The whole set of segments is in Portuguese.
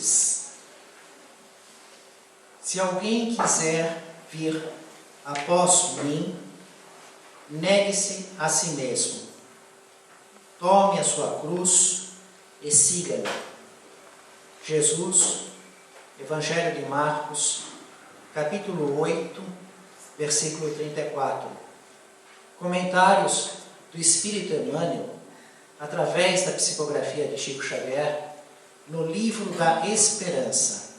cruzes. Se alguém quiser vir após mim, negue-se a si mesmo. Tome a sua cruz e siga-me. Jesus, Evangelho de Marcos, capítulo 8, versículo 34. Comentários do Espírito Emmanuel, através da psicografia de Chico Xavier, no livro da Esperança,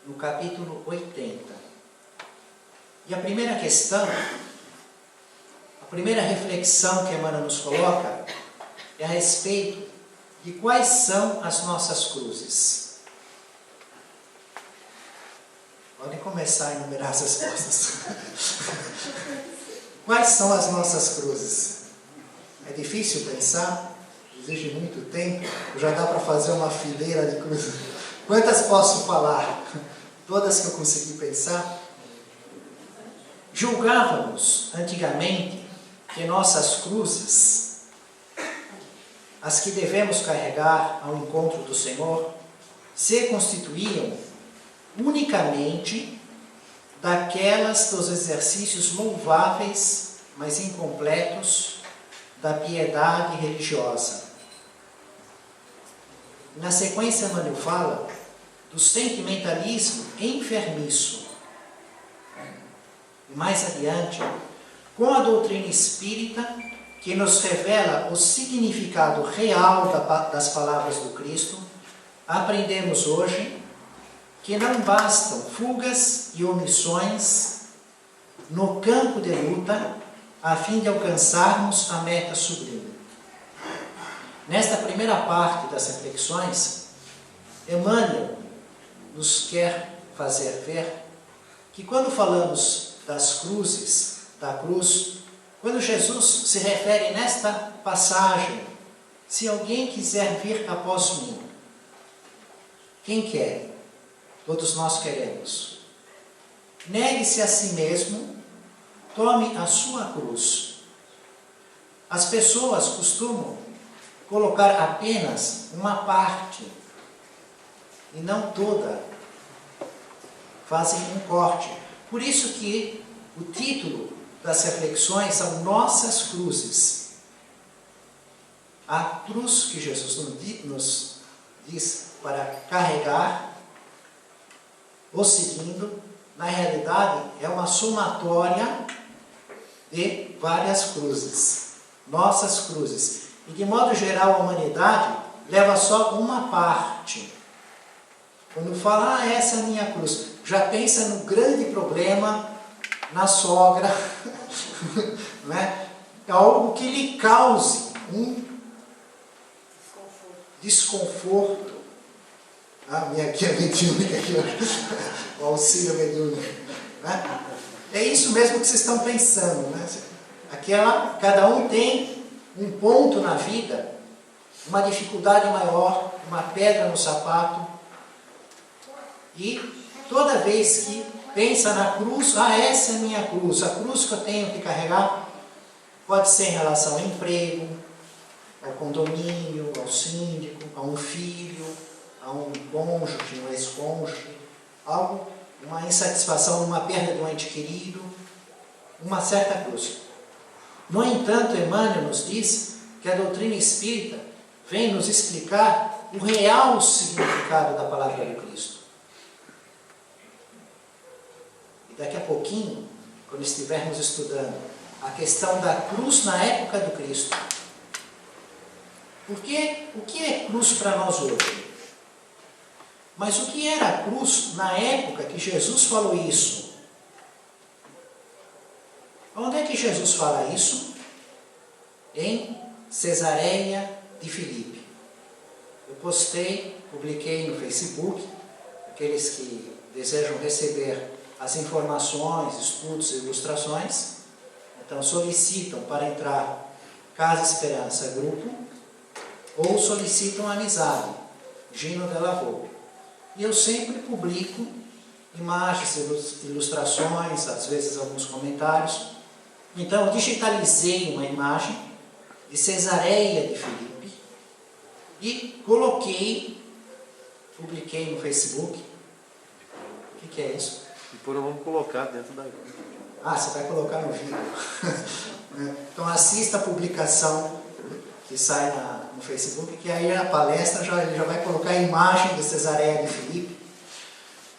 no capítulo 80. E a primeira questão, a primeira reflexão que Emmanuel nos coloca é a respeito de quais são as nossas cruzes. Podem começar a enumerar as respostas. Quais são as nossas cruzes? É difícil pensar, exige muito tempo, já dá para fazer uma fileira de cruzes. Quantas posso falar? Todas que eu consegui pensar. Julgávamos antigamente que nossas cruzes, as que devemos carregar ao encontro do Senhor, se constituíam unicamente daquelas dos exercícios louváveis, mas incompletos, da piedade religiosa. Na sequência, Emmanuel fala do sentimentalismo enfermiço. E mais adiante, com a doutrina espírita, que nos revela o significado real das palavras do Cristo, aprendemos hoje que não bastam fugas e omissões no campo de luta a fim de alcançarmos a meta sublime. Nesta primeira parte das reflexões, Emmanuel nos quer fazer ver que quando falamos das cruzes, da cruz, quando Jesus se refere nesta passagem, se alguém quiser vir após mim, quem quer? Todos nós queremos. Negue-se a si mesmo, tome a sua cruz. As pessoas costumam colocar apenas uma parte, e não toda. Fazem um corte. Por isso que o título das reflexões são Nossas Cruzes. A cruz que Jesus nos diz para carregar, ou seguindo, na realidade é uma somatória de várias cruzes. Nossas cruzes. E de modo geral a humanidade leva só uma parte. Quando fala, essa é a minha cruz, já pensa no grande problema, na sogra, né? Algo que lhe cause um desconforto. Minha guia mediúnica aqui hoje, o auxílio mediúnico. Né? É isso mesmo que vocês estão pensando. Né? Cada um tem um ponto na vida, uma dificuldade maior, uma pedra no sapato. E toda vez que pensa na cruz, essa é a minha cruz, a cruz que eu tenho que carregar, pode ser em relação ao emprego, ao condomínio, ao síndico, a um filho, a um cônjuge, um ex-cônjuge, uma insatisfação, uma perda de um ente querido, uma certa cruz. No entanto, Emmanuel nos diz que a doutrina espírita vem nos explicar o real significado da palavra de Cristo. Daqui a pouquinho, quando estivermos estudando a questão da cruz na época do Cristo. Porque o que é cruz para nós hoje? Mas o que era a cruz na época que Jesus falou isso? Onde é que Jesus fala isso? Em Cesareia de Filipe. Eu publiquei no Facebook, aqueles que desejam receber as informações, estudos e ilustrações, então solicitam para entrar Casa Esperança Grupo, ou solicitam amizade, Gino Della Volpe. E eu sempre publico imagens, ilustrações, às vezes alguns comentários. Então eu digitalizei uma imagem de Cesareia de Filipe, e publiquei no Facebook. O que é isso? Depois nós vamos colocar dentro da... Você vai colocar no vídeo. Então assista a publicação que sai no Facebook, que aí na palestra ele já vai colocar a imagem de Cesareia de Filipe,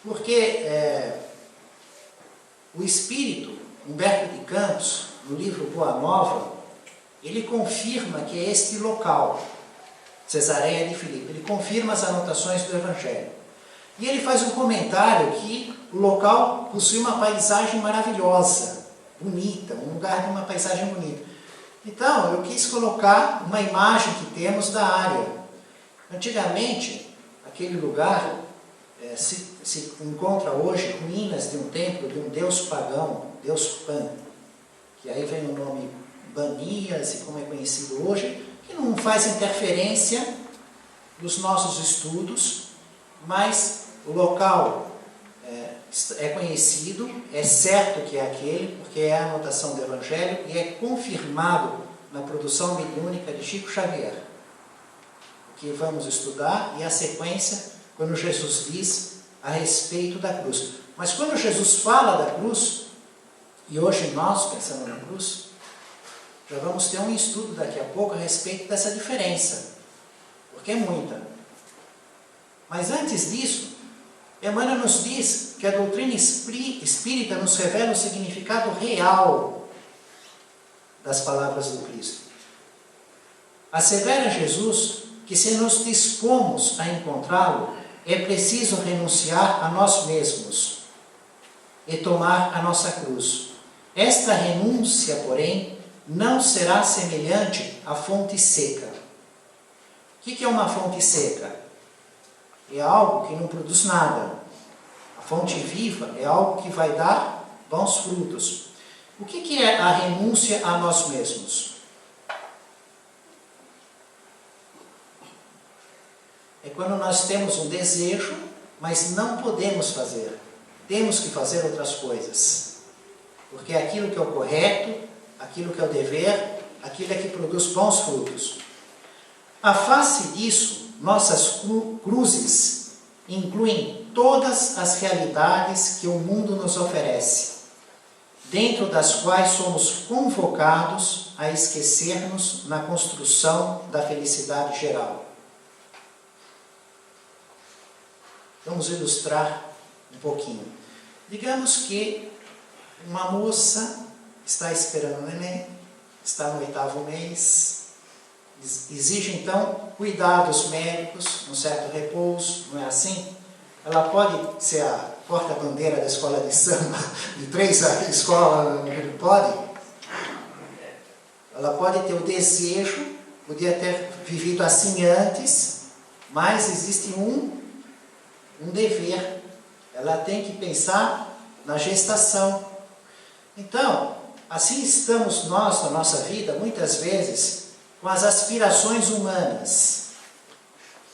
porque o Espírito, Humberto de Campos, no livro Boa Nova, ele confirma que é este local, Cesareia de Filipe, ele confirma as anotações do Evangelho. E ele faz um comentário que o local possui uma paisagem maravilhosa, bonita, um lugar de uma paisagem bonita. Então, eu quis colocar uma imagem que temos da área. Antigamente, aquele lugar se encontra hoje ruínas de um templo de um deus pagão, Deus Pan, que aí vem o nome Banias, e como é conhecido hoje, que não faz interferência nos nossos estudos, mas o local é conhecido, é certo que é aquele, porque é a anotação do Evangelho e é confirmado na produção mediúnica de Chico Xavier. O que vamos estudar e a sequência, quando Jesus diz a respeito da cruz. Mas quando Jesus fala da cruz, e hoje nós pensamos na cruz, já vamos ter um estudo daqui a pouco a respeito dessa diferença, porque é muita. Mas antes disso, Emmanuel nos diz que a doutrina espírita nos revela o significado real das palavras do Cristo. Assevera Jesus que se nos dispomos a encontrá-lo, é preciso renunciar a nós mesmos e tomar a nossa cruz. Esta renúncia, porém, não será semelhante à fonte seca. O que é uma fonte seca? É algo que não produz nada. A fonte viva é algo que vai dar bons frutos. O que é a renúncia a nós mesmos? É quando nós temos um desejo, mas não podemos fazer. Temos que fazer outras coisas. Porque é aquilo que é o correto, aquilo que é o dever, aquilo é que produz bons frutos. A face disso, nossas cruzes incluem todas as realidades que o mundo nos oferece, dentro das quais somos convocados a esquecer-nos na construção da felicidade geral. Vamos ilustrar um pouquinho. Digamos que uma moça está esperando o neném, está no 8º mês, exige então cuidados médicos, um certo repouso, não é assim? Ela pode ser a porta-bandeira da escola de samba, de 3 escolas, não pode? Ela pode ter o desejo, podia ter vivido assim antes, mas existe um dever. Ela tem que pensar na gestação. Então, assim estamos nós, na nossa vida, muitas vezes, com as aspirações humanas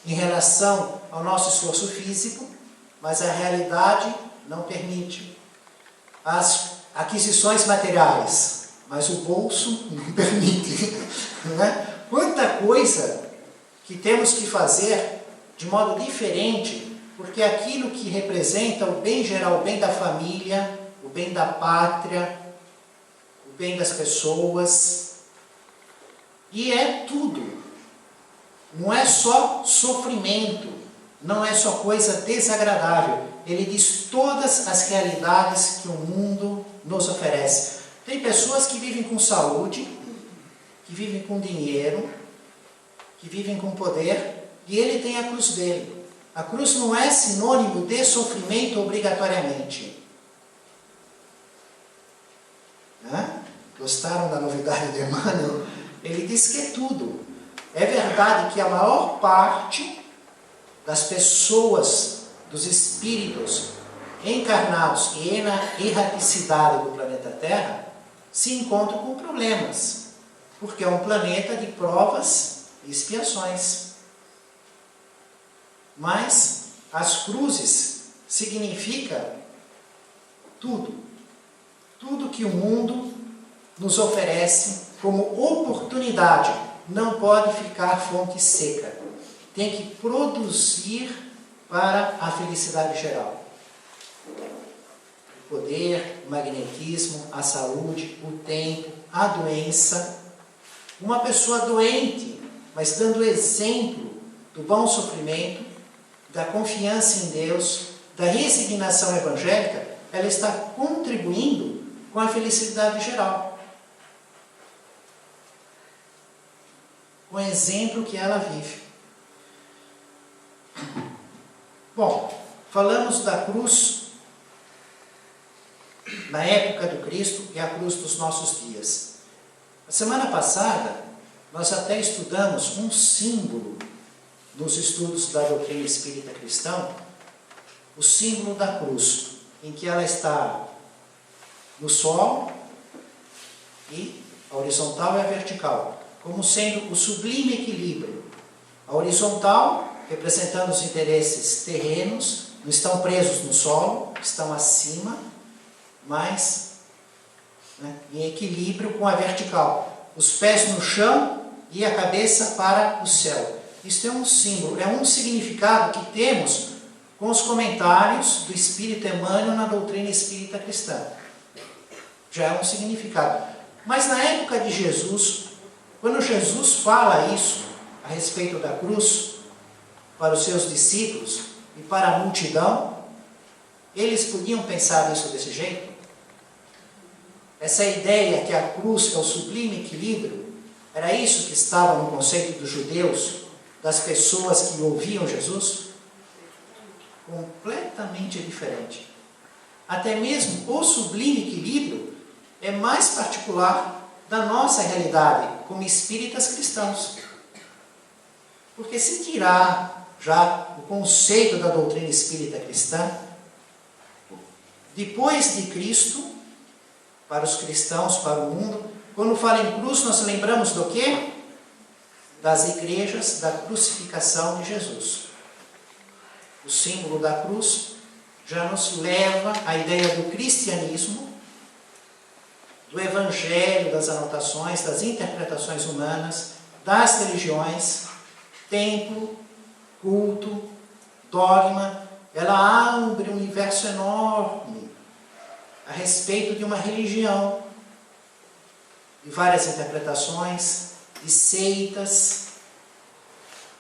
em relação ao nosso esforço físico, mas a realidade não permite. As aquisições materiais, mas o bolso não permite. Né? Quanta coisa que temos que fazer de modo diferente, porque aquilo que representa o bem geral, o bem da família, o bem da pátria, o bem das pessoas, e é tudo. Não é só sofrimento, não é só coisa desagradável. Ele diz todas as realidades que o mundo nos oferece. Tem pessoas que vivem com saúde, que vivem com dinheiro, que vivem com poder, e ele tem a cruz dele. A cruz não é sinônimo de sofrimento obrigatoriamente. Gostaram da novidade de Emmanuel? Ele diz que é tudo. É verdade que a maior parte das pessoas, dos espíritos encarnados e na erraticidade do planeta Terra, se encontram com problemas, porque é um planeta de provas e expiações. Mas as cruzes significa tudo. Tudo que o mundo nos oferece como oportunidade não pode ficar fonte seca. tem que produzir para a felicidade geral. O poder, o magnetismo, a saúde, o tempo, a doença. Uma pessoa doente, mas dando exemplo do bom sofrimento, da confiança em Deus, da resignação evangélica, ela está contribuindo com a felicidade geral. Com o exemplo que ela vive. Bom, falamos da cruz na época do Cristo e a cruz dos nossos dias. A semana passada, nós até estudamos um símbolo nos estudos da doutrina espírita cristã, o símbolo da cruz, em que ela está no solo e a horizontal e a vertical, como sendo o sublime equilíbrio. A horizontal, representando os interesses terrenos, não estão presos no solo, estão acima, mas em equilíbrio com a vertical. Os pés no chão e a cabeça para o céu. Isto é um símbolo, é um significado que temos com os comentários do Espírito Emmanuel na doutrina espírita cristã. Já é um significado. Mas na época de Jesus, quando Jesus fala isso a respeito da cruz para os seus discípulos e para a multidão, eles podiam pensar isso desse jeito? Essa ideia que a cruz é o sublime equilíbrio, era isso que estava no conceito dos judeus, das pessoas que ouviam Jesus? Completamente diferente. Até mesmo o sublime equilíbrio é mais particular da nossa realidade como espíritas cristãos. Porque se tirar já o conceito da doutrina espírita cristã, depois de Cristo, para os cristãos, para o mundo, quando fala em cruz, nós lembramos do quê? Das igrejas, da crucificação de Jesus. O símbolo da cruz já nos leva à ideia do cristianismo, do evangelho, das anotações, das interpretações humanas, das religiões, templo, culto, dogma. Ela abre um universo enorme a respeito de uma religião, de várias interpretações, de seitas.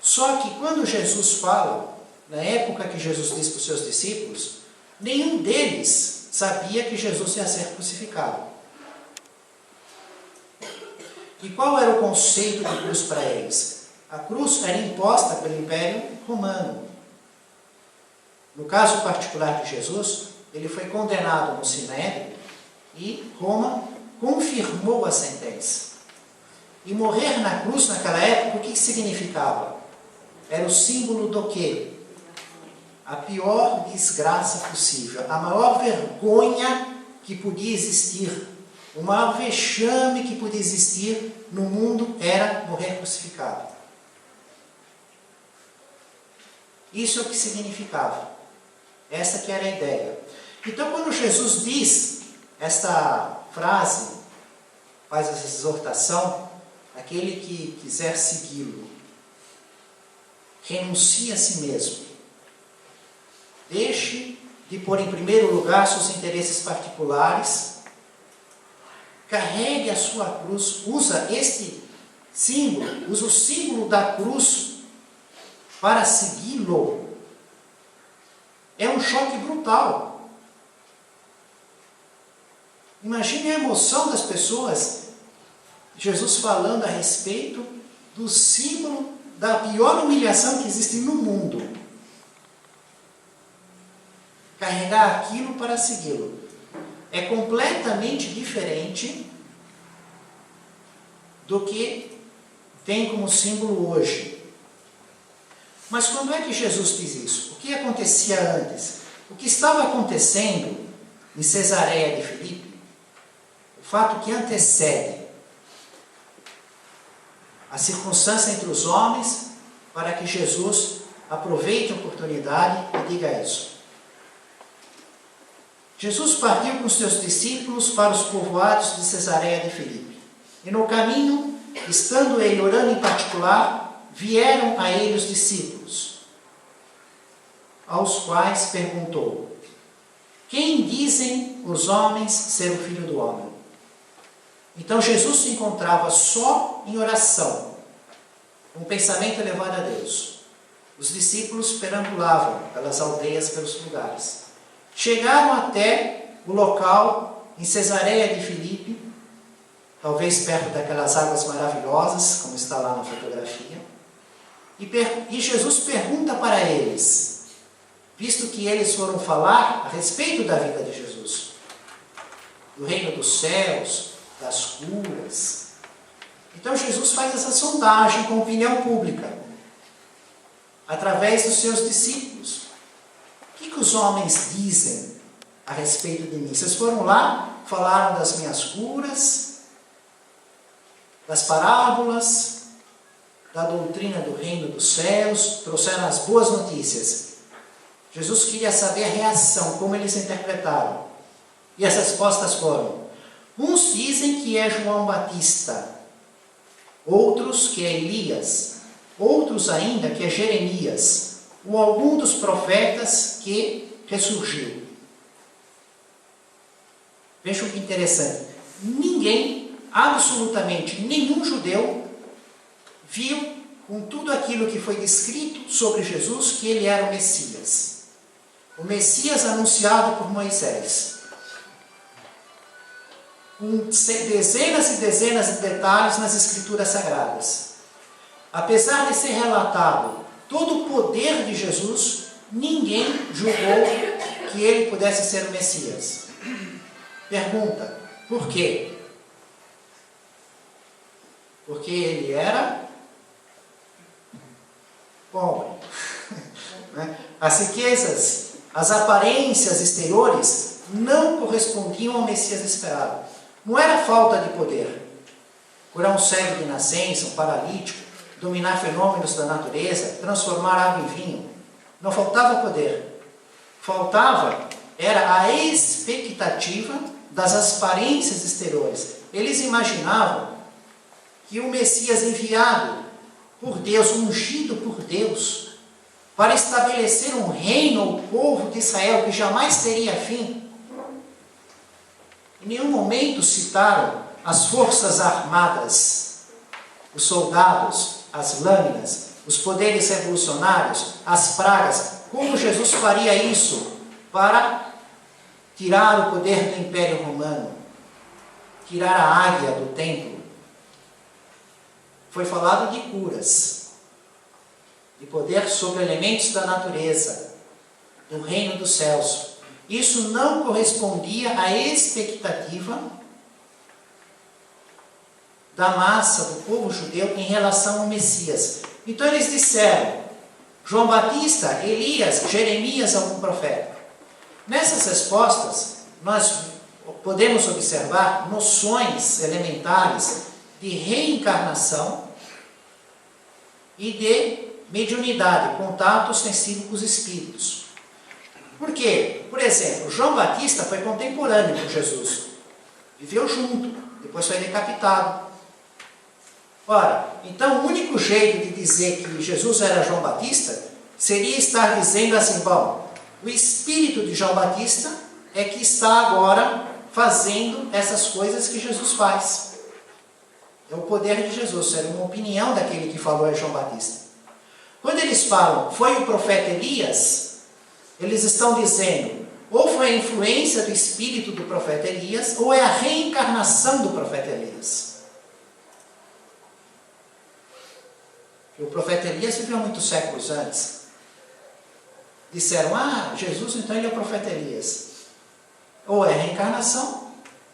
Só que quando Jesus fala, na época que Jesus diz para os seus discípulos, nenhum deles sabia que Jesus ia ser crucificado. E qual era o conceito de cruz para eles? A cruz era imposta pelo Império Romano. No caso particular de Jesus, ele foi condenado no Sinédrio e Roma confirmou a sentença. E morrer na cruz naquela época, o que significava? Era o símbolo do quê? A pior desgraça possível, a maior vergonha que podia existir, o maior vexame que podia existir no mundo era morrer crucificado. Isso é o que significava. Essa que era a ideia. Então, quando Jesus diz esta frase, faz essa exortação, aquele que quiser segui-lo, renuncie a si mesmo. Deixe de pôr em primeiro lugar seus interesses particulares. Carregue a sua cruz. Usa este símbolo, usa o símbolo da cruz para segui-lo. É um choque brutal. Imagine a emoção das pessoas. Jesus falando a respeito do símbolo da pior humilhação que existe no mundo. Carregar aquilo para segui-lo. É completamente diferente do que tem como símbolo hoje. Mas quando é que Jesus diz isso? O que acontecia antes? O que estava acontecendo em Cesareia de Filipe, o fato que antecede a circunstância entre os homens para que Jesus aproveite a oportunidade e diga isso. Jesus partiu com os seus discípulos para os povoados de Cesareia de Filipe. E no caminho, estando ele orando em particular, vieram a ele os discípulos, aos quais perguntou: quem dizem os homens ser o Filho do Homem? Então Jesus se encontrava só em oração, um pensamento elevado a Deus. Os discípulos perambulavam pelas aldeias, pelos lugares. Chegaram até o local em Cesareia de Filipe, talvez perto daquelas águas maravilhosas, como está lá na fotografia. E Jesus pergunta para eles, visto que eles foram falar a respeito da vida de Jesus, do reino dos céus, das curas. Então Jesus faz essa sondagem com opinião pública, através dos seus discípulos. O que os homens dizem a respeito de mim? Vocês foram lá, falaram das minhas curas, das parábolas, da doutrina do reino dos céus, trouxeram as boas notícias. Jesus queria saber a reação, como eles interpretaram. E as respostas foram: uns dizem que é João Batista, outros que é Elias, outros ainda que é Jeremias, ou algum dos profetas que ressurgiu. Vejam que interessante. Ninguém, absolutamente nenhum judeu, viu com tudo aquilo que foi descrito sobre Jesus que ele era o Messias. O Messias anunciado por Moisés. Com dezenas e dezenas de detalhes nas Escrituras Sagradas. Apesar de ser relatado todo o poder de Jesus, ninguém julgou que ele pudesse ser o Messias. Pergunta: por quê? Porque ele era pobre. As riquezas, as aparências exteriores não correspondiam ao Messias esperado. Não era falta de poder. Curar um cego de nascença, um paralítico, dominar fenômenos da natureza, transformar água em vinho. Não faltava poder. Faltava era a expectativa das aparências exteriores. Eles imaginavam que o Messias enviado por Deus, ungido por Deus, para estabelecer um reino ao povo de Israel que jamais teria fim. Em nenhum momento citaram as forças armadas, os soldados, as lâminas, os poderes revolucionários, as pragas. Como Jesus faria isso para tirar o poder do Império Romano, tirar a águia do templo? Foi falado de curas, de poder sobre elementos da natureza, do reino dos céus. Isso não correspondia à expectativa da massa do povo judeu em relação ao Messias. Então eles disseram: João Batista, Elias, Jeremias, algum profeta. Nessas respostas, nós podemos observar noções elementares de reencarnação e de mediunidade, contato ostensivo com os espíritos. Por quê? Por exemplo, João Batista foi contemporâneo com Jesus. Viveu junto, depois foi decapitado. Ora, então o único jeito de dizer que Jesus era João Batista seria estar dizendo assim: bom, o espírito de João Batista é que está agora fazendo essas coisas que Jesus faz. É o poder de Jesus, seria uma opinião daquele que falou é João Batista. Quando eles falam, foi o profeta Elias, eles estão dizendo, ou foi a influência do espírito do profeta Elias, ou é a reencarnação do profeta Elias. O profeta Elias viveu muitos séculos antes. Disseram: Jesus então ele é o profeta Elias. Ou é a reencarnação,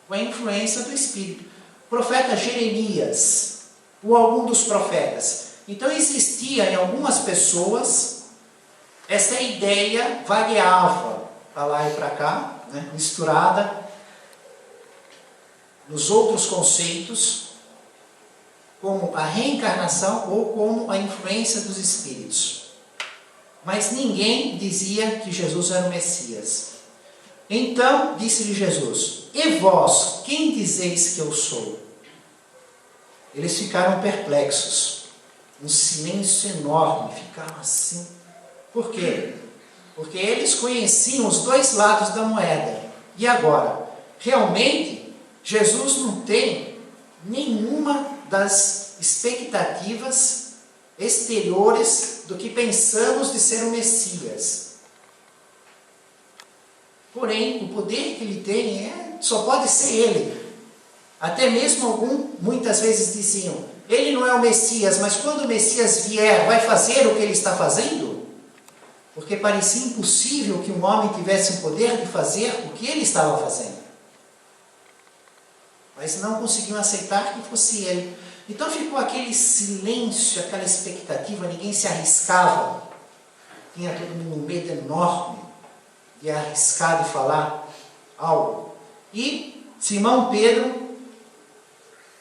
ou é a influência do espírito. Profeta Jeremias, ou algum dos profetas. Então existia em algumas pessoas, essa ideia vagueava para lá e para cá, né, misturada nos outros conceitos, como a reencarnação ou como a influência dos espíritos. Mas ninguém dizia que Jesus era o Messias. Então disse-lhe Jesus: e vós, quem dizeis que eu sou? Eles ficaram perplexos. um silêncio enorme, ficaram assim. Por quê? Porque eles conheciam os dois lados da moeda. E agora, realmente, Jesus não tem nenhuma das expectativas exteriores do que pensamos de ser o Messias. Porém, o poder que ele tem só pode ser ele. Até mesmo muitas vezes diziam, ele não é o Messias, mas quando o Messias vier, vai fazer o que ele está fazendo? Porque parecia impossível que um homem tivesse o poder de fazer o que ele estava fazendo. Mas não conseguiam aceitar que fosse ele. Então ficou aquele silêncio, aquela expectativa, ninguém se arriscava. Tinha todo mundo um medo enorme de arriscar de falar algo. E Simão Pedro,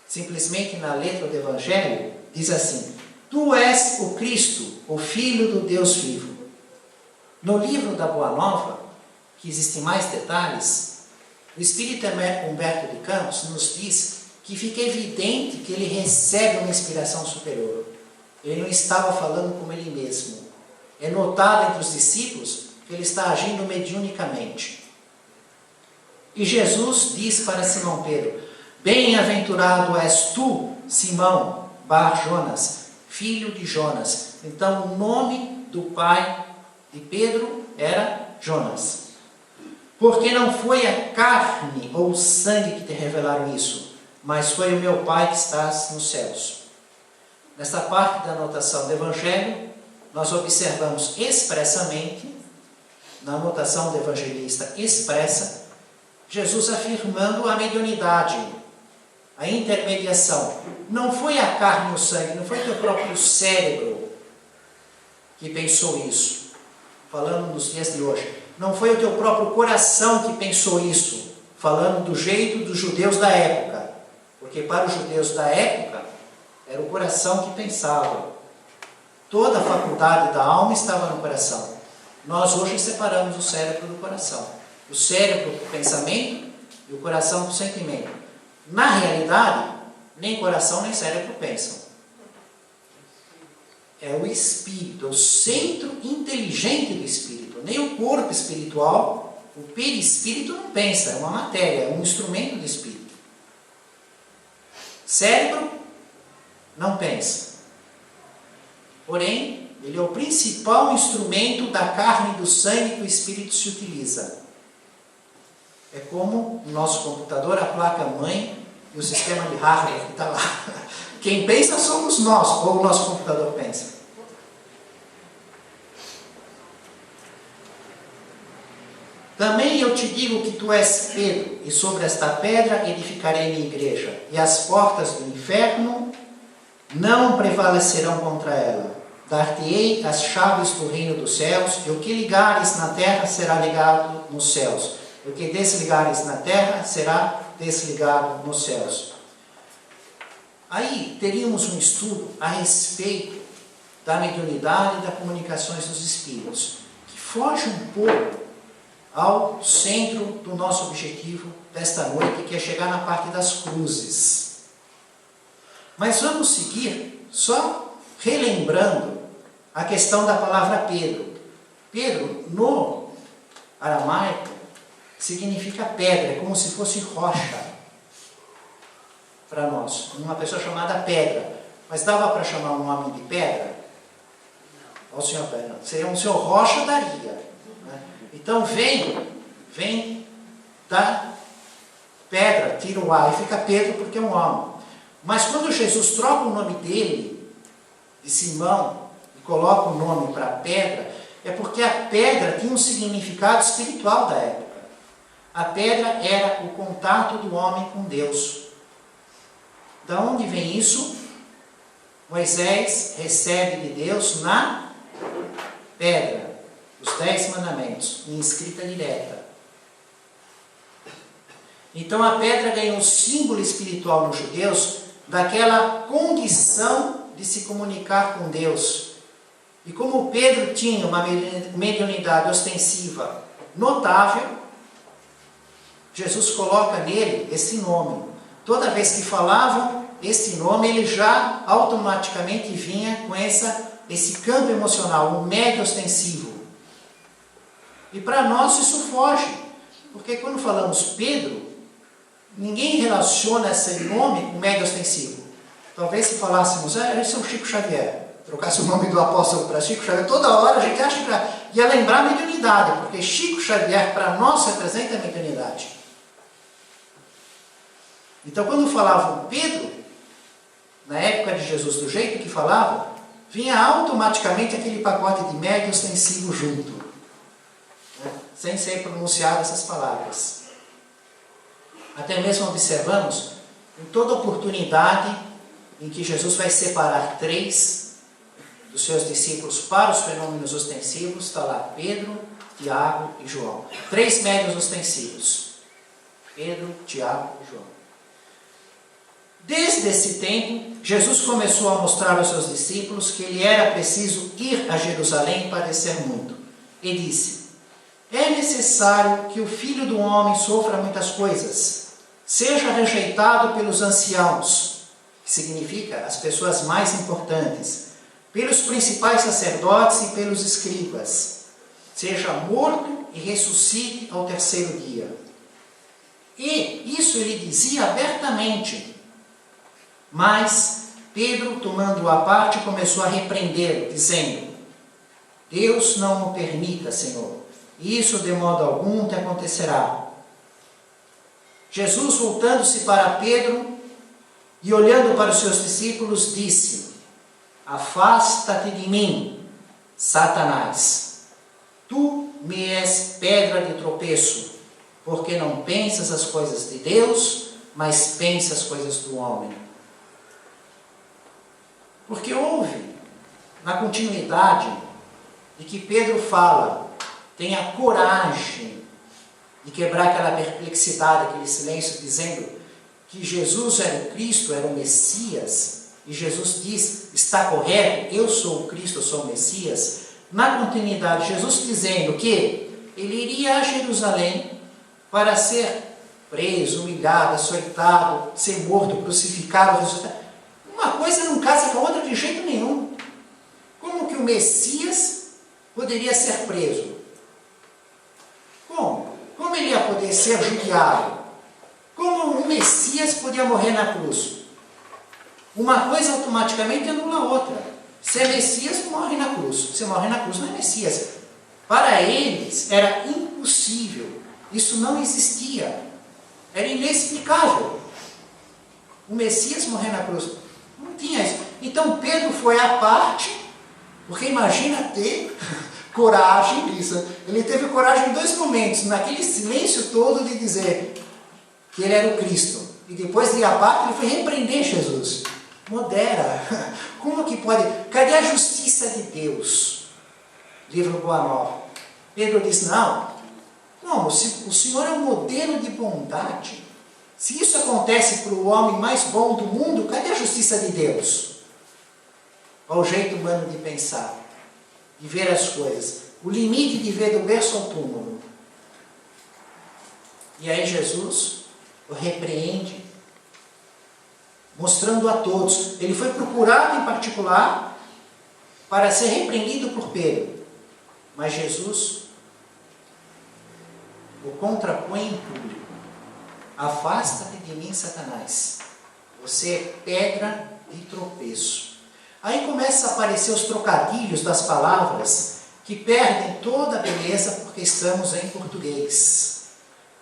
simplesmente na letra do Evangelho, diz assim: Tu és o Cristo, o Filho do Deus vivo. No livro da Boa Nova, que existem mais detalhes, o Espírito Humberto de Campos nos diz que fica evidente que ele recebe uma inspiração superior. Ele não estava falando como ele mesmo. É notado entre os discípulos que ele está agindo mediunicamente. E Jesus diz para Simão Pedro: Bem-aventurado és tu, Simão Bar-Jonas, filho de Jonas. Então o nome do pai de Pedro era Jonas. Porque não foi a carne ou o sangue que te revelaram isso, mas foi o meu Pai que estás nos céus. Nesta parte da anotação do Evangelho, nós observamos expressamente, na anotação do evangelista expressa, Jesus afirmando a mediunidade, a intermediação. Não foi a carne e o sangue, não foi o teu próprio cérebro que pensou isso. Falando nos dias de hoje, não foi o teu próprio coração que pensou isso, falando do jeito dos judeus da época, porque para os judeus da época era o coração que pensava. Toda a faculdade da alma estava no coração. Nós hoje separamos o cérebro do coração, o cérebro do pensamento e o coração do sentimento. Na realidade, nem coração nem cérebro pensam. É o espírito, é o centro inteligente do espírito. Nem o corpo espiritual, o perispírito não pensa, é uma matéria, é um instrumento do espírito. Cérebro não pensa. Porém, ele é o principal instrumento da carne e do sangue que o espírito se utiliza. É como o nosso computador, a placa-mãe e o sistema de hardware que está lá. Quem pensa somos nós, ou o nosso computador pensa. Também eu te digo que tu és Pedro, e sobre esta pedra edificarei minha igreja, e as portas do inferno não prevalecerão contra ela. Dar-te-ei as chaves do reino dos céus, e o que ligares na terra será ligado nos céus. O que desligares na terra será desligado nos céus. Aí teríamos um estudo a respeito da mediunidade e das comunicações dos espíritos, que foge um pouco ao centro do nosso objetivo desta noite, que é chegar na parte das cruzes. Mas vamos seguir só relembrando a questão da palavra Pedro. Pedro, no aramaico, significa pedra, é como se fosse rocha para nós. Uma pessoa chamada Pedra. Mas dava para chamar um homem de pedra? Não. O senhor Pedra. Seria um senhor rocha daria. Né? Então vem da pedra, tira o A e fica Pedro porque é um homem. Mas quando Jesus troca o nome dele, de Simão, e coloca o nome para pedra, é porque a pedra tinha um significado espiritual da época. A pedra era o contato do homem com Deus. Da onde vem isso? Moisés recebe de Deus na pedra os 10 mandamentos, em escrita direta. Então a pedra ganhou um símbolo espiritual nos judeus daquela condição de se comunicar com Deus. E como Pedro tinha uma mediunidade ostensiva notável, Jesus coloca nele esse nome. Toda vez que falavam, esse nome ele já automaticamente vinha com esse campo emocional, um médio ostensivo. E para nós isso foge, porque quando falamos Pedro, ninguém relaciona esse nome com médio ostensivo. Talvez se falássemos, esse é o Chico Xavier, trocasse o nome do apóstolo para Chico Xavier, toda hora a gente acha que ia lembrar a mediunidade, porque Chico Xavier para nós representa a mediunidade. Então quando falavam Pedro, na época de Jesus, do jeito que falavam, vinha automaticamente aquele pacote de médio ostensivo junto, né? Sem ser pronunciadas essas palavras. Até mesmo observamos, em toda oportunidade em que Jesus vai separar 3 dos seus discípulos para os fenômenos ostensivos, está lá Pedro, Tiago e João. 3 médios ostensivos. Pedro, Tiago e João. Desde esse tempo, Jesus começou a mostrar aos seus discípulos que ele era preciso ir a Jerusalém e padecer muito. E disse: é necessário que o Filho do Homem sofra muitas coisas, seja rejeitado pelos anciãos, que significa as pessoas mais importantes, pelos principais sacerdotes e pelos escribas, seja morto e ressuscite ao 3º dia. E isso ele dizia abertamente. Mas Pedro, tomando-o à parte, começou a repreendê-lo, dizendo: Deus não o permita, Senhor, isso de modo algum te acontecerá. Jesus, voltando-se para Pedro e olhando para os seus discípulos, disse: afasta-te de mim, Satanás. Tu me és pedra de tropeço, porque não pensas as coisas de Deus, mas pensas as coisas do homem. Porque houve, na continuidade, de que Pedro fala, tenha coragem de quebrar aquela perplexidade, aquele silêncio, dizendo que Jesus era o Cristo, era o Messias, e Jesus diz, está correto, eu sou o Cristo, eu sou o Messias. Na continuidade, Jesus dizendo que ele iria a Jerusalém para ser preso, humilhado, açoitado, ser morto, crucificado, ressuscitado. Uma coisa não casa com a outra de jeito nenhum. Como que o Messias poderia ser preso? Como? Como ele ia poder ser judiado? Como o Messias podia morrer na cruz? Uma coisa automaticamente anula a outra. Se é Messias, morre na cruz. Se morre na cruz, não é Messias. Para eles era impossível. Isso não existia. Era inexplicável. O Messias morrer na cruz. Não tinha isso. Então Pedro foi à parte, porque imagina ter coragem disso. Ele teve coragem em 2 momentos, naquele silêncio todo de dizer que ele era o Cristo. E depois de ir à parte, ele foi repreender Jesus. Modera. Como que pode? Cadê a justiça de Deus? Livro Boa Nova. Pedro diz, não. Como? Se o Senhor é um modelo de bondade. Se isso acontece para o homem mais bom do mundo, cadê a justiça de Deus? Olha o jeito humano de pensar, de ver as coisas. O limite de ver do berço ao túmulo. E aí Jesus o repreende, mostrando a todos. Ele foi procurado em particular para ser repreendido por Pedro. Mas Jesus o contrapõe em público. Afasta-te de mim, Satanás. Você é pedra de tropeço. Aí começam a aparecer os trocadilhos das palavras que perdem toda a beleza porque estamos em português.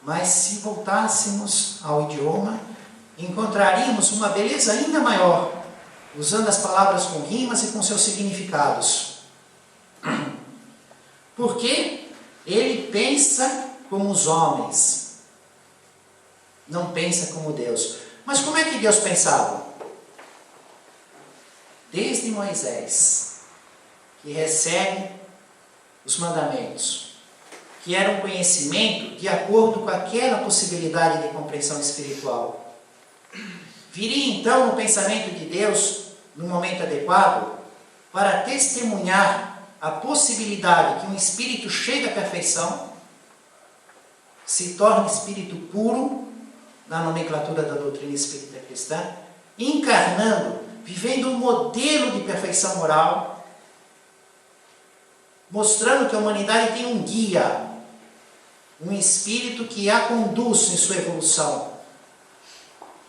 Mas se voltássemos ao idioma, encontraríamos uma beleza ainda maior, usando as palavras com rimas e com seus significados. Porque ele pensa como os homens, não pensa como Deus. Mas como é que Deus pensava? Desde Moisés, que recebe os mandamentos, que era um conhecimento de acordo com aquela possibilidade de compreensão espiritual. Viria então no pensamento de Deus, no momento adequado, para testemunhar a possibilidade que um espírito chegue à perfeição, se torne espírito puro, na nomenclatura da doutrina espírita cristã, encarnando, vivendo um modelo de perfeição moral, mostrando que a humanidade tem um guia, um espírito que a conduz em sua evolução.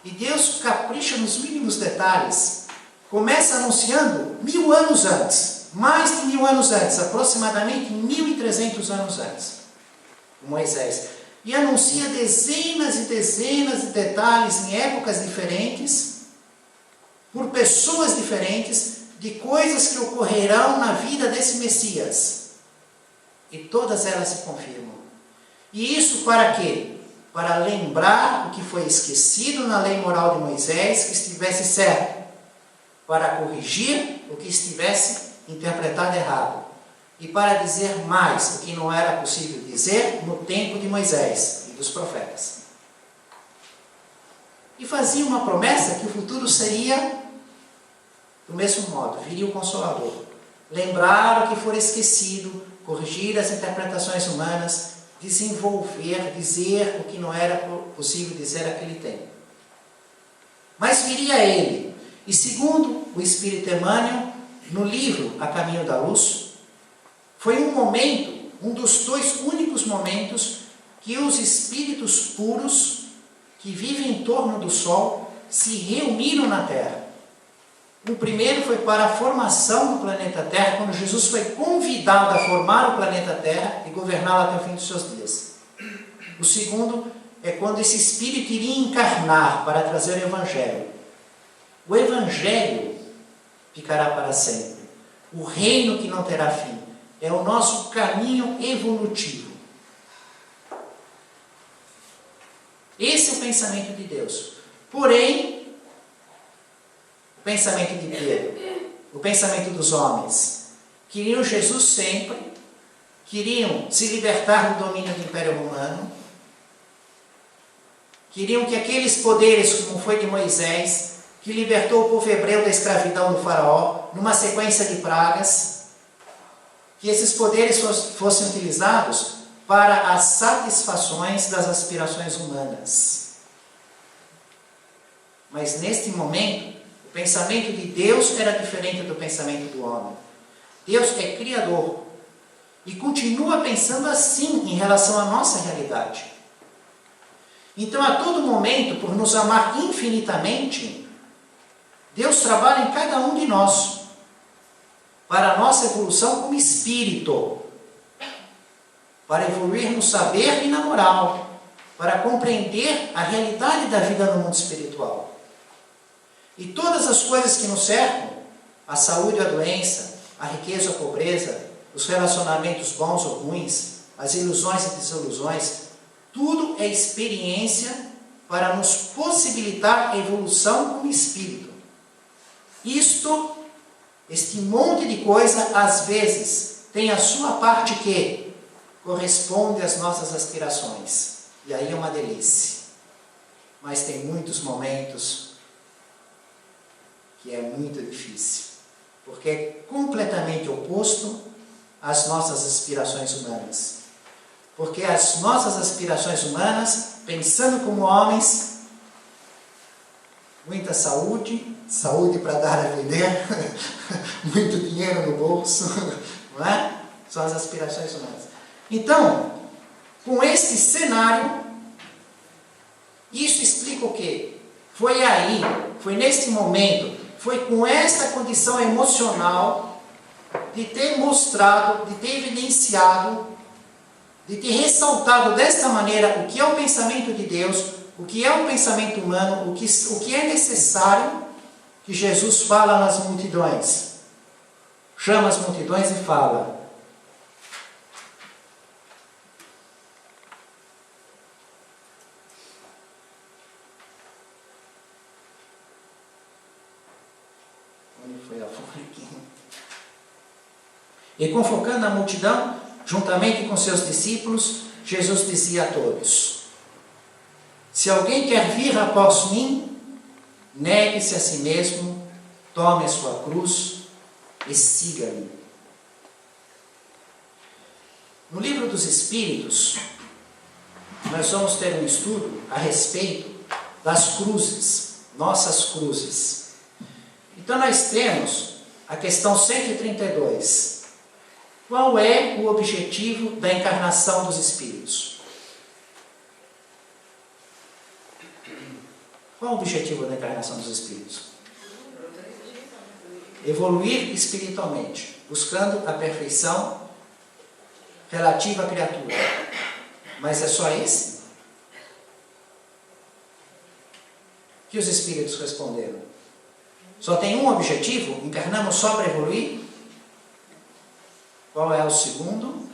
E Deus capricha nos mínimos detalhes. Começa anunciando 1000 anos antes, mais de 1000 anos antes, aproximadamente 1300 anos antes, Moisés. E anuncia dezenas e dezenas de detalhes em épocas diferentes, por pessoas diferentes, de coisas que ocorrerão na vida desse Messias. E todas elas se confirmam. E isso para quê? Para lembrar o que foi esquecido na lei moral de Moisés, que estivesse certo. Para corrigir o que estivesse interpretado errado. E para dizer mais o que não era possível dizer no tempo de Moisés e dos profetas. E fazia uma promessa que o futuro seria do mesmo modo, viria o Consolador. Lembrar o que for esquecido, corrigir as interpretações humanas, desenvolver, dizer o que não era possível dizer naquele tempo. Mas viria ele, e segundo o Espírito Emmanuel, no livro A Caminho da Luz, foi um momento, um dos 2 únicos momentos que os espíritos puros que vivem em torno do Sol se reuniram na Terra. O primeiro foi para a formação do planeta Terra, quando Jesus foi convidado a formar o planeta Terra e governá-lo até o fim dos seus dias. O segundo é quando esse Espírito iria encarnar para trazer o Evangelho. O Evangelho ficará para sempre. O reino que não terá fim. É o nosso caminho evolutivo. Esse é o pensamento de Deus. Porém, o pensamento de Pedro, o pensamento dos homens, queriam Jesus sempre, queriam se libertar do domínio do Império Romano, queriam que aqueles poderes, como foi de Moisés, que libertou o povo hebreu da escravidão do faraó, numa sequência de pragas, que esses poderes fossem utilizados para as satisfações das aspirações humanas. Mas neste momento, o pensamento de Deus era diferente do pensamento do homem. Deus é Criador e continua pensando assim em relação à nossa realidade. Então, a todo momento, por nos amar infinitamente, Deus trabalha em cada um de nós para a nossa evolução como espírito, para evoluir no saber e na moral, para compreender a realidade da vida no mundo espiritual. E todas as coisas que nos cercam, a saúde ou a doença, a riqueza ou a pobreza, os relacionamentos bons ou ruins, as ilusões e desilusões, tudo é experiência para nos possibilitar a evolução como espírito. Este monte de coisa, às vezes, tem a sua parte que corresponde às nossas aspirações. E aí é uma delícia. Mas tem muitos momentos que é muito difícil. Porque é completamente oposto às nossas aspirações humanas. Porque as nossas aspirações humanas, pensando como homens, muita saúde para dar a vender, muito dinheiro no bolso, não é? São as aspirações humanas. Então, com este cenário, isso explica o quê? Foi neste momento, foi com esta condição emocional de ter mostrado, de ter evidenciado, de ter ressaltado desta maneira o que é o pensamento de Deus, o que é o pensamento humano, o que é necessário, que Jesus fala nas multidões. Chama as multidões e fala. Onde foi a folha aqui? E convocando a multidão, juntamente com seus discípulos, Jesus dizia a todos: se alguém quer vir após mim, negue-se a si mesmo, tome a sua cruz e siga-me. No Livro dos Espíritos, nós vamos ter um estudo a respeito das cruzes, nossas cruzes. Então nós temos a questão 132. Qual é o objetivo da encarnação dos Espíritos? Qual é o objetivo da encarnação dos Espíritos? Evoluir espiritualmente, buscando a perfeição relativa à criatura. Mas é só esse? O que os Espíritos responderam? Só tem um objetivo? Encarnamos só para evoluir? Qual é o segundo?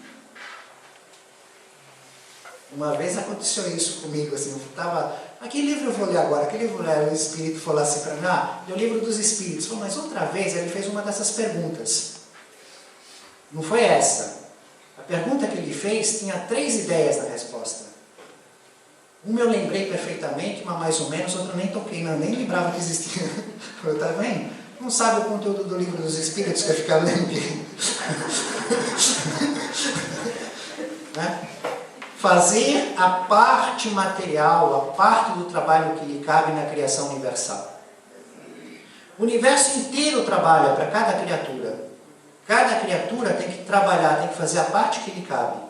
Uma vez aconteceu isso comigo, assim, eu estava... Que livro eu vou ler agora? Que livro o Espírito falou assim para mim? É o livro dos Espíritos. Falei, mas outra vez ele fez uma dessas perguntas. Não foi essa. A pergunta que ele fez tinha 3 ideias na resposta. Uma eu lembrei perfeitamente, uma mais ou menos, outra eu nem toquei, não, nem lembrava que existia. Tá vendo? Não sabe o conteúdo do livro dos Espíritos, quer ficar lendo aqui. Né? Fazer a parte material, a parte do trabalho que lhe cabe na criação universal. O universo inteiro trabalha para cada criatura. Cada criatura tem que trabalhar, tem que fazer a parte que lhe cabe.